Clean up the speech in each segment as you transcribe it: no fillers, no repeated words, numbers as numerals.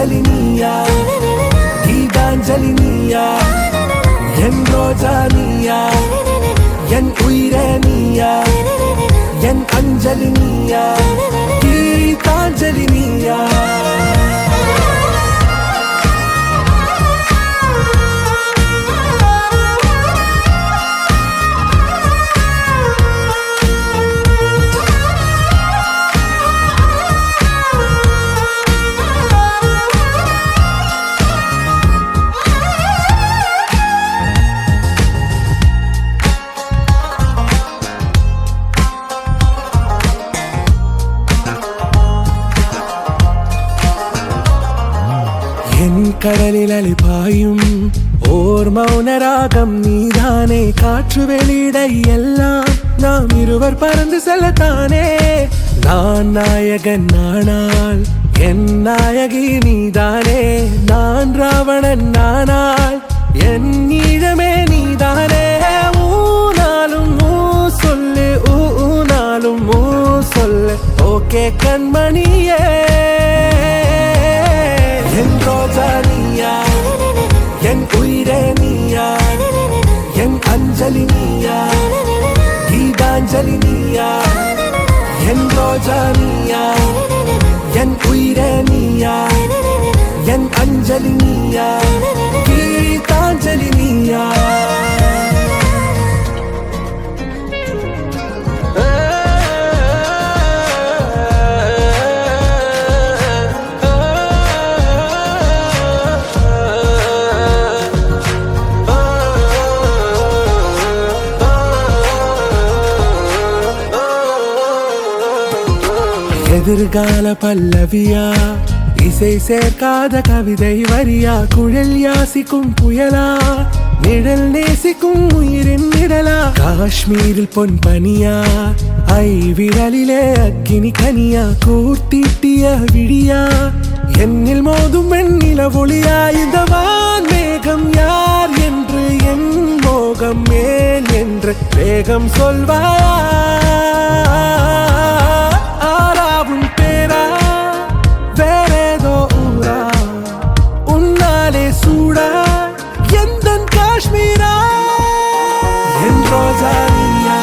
அஞ்சலி நீயா, கீதாஞ்சலி நீயா, என் ரோஜா நீயா, என் உயிரே நீயா, என் அஞ்சலி நீயா, கீதாஞ்சலி நீயா. என் கடலில் அலிபாயும் ஓர் மௌனராகம் நீதானே, காற்று வெளியிட எல்லாம் நாம் இருவர் பறந்து செல்லத்தானே. நான் நாயகன் நானால் என் நாயகி நீதானே, நான் ராவணன் நானால் என் ஈழமே நீதானே. ஊனாலும் ஊ சொல்லு, ஊனாலும் ஊ சொல்லு, ஓகே கண்மணியே. என் ரோஜா நீயா, என் உயிரே நீயா, என் அஞ்சலி நீயா, கீதாஞ்சலி நீயா, என் ரோஜா நீயா, என் உயிரே நீயா, என் அஞ்சலி நீயா, கீதாஞ்சலி நீயா. எதிர்கால பல்லவியா, இசை சேர்க்காத கவிதை வரியா, குழல் யாசிக்கும் புயலா, நிழல் நேசிக்கும் உயிரின் நிழலா, காஷ்மீரில் பொன் பனியா, ஐ விரலிலே அக்கினி கனியா, கூர்த்தீட்டிய விழியா, என்னில் மோதும் வெண்ணில ஒளியா. இந்த வான் மேகம் யார் என்று, என் மோகம் மேல் என்று வேகம் சொல்வாயா. ஆறாவும் பேரா, வேறேதோ ஊரா, உன்னாலே சூடா எந்தன் காஷ்மீரா. என் ரோஜா நீயா,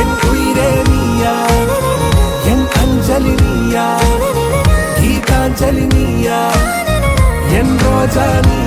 என் உயிரே நீயா, என் அஞ்சலி நீயா, கீதாஞ்சலி நீயா, என் ரோஜா நீயா.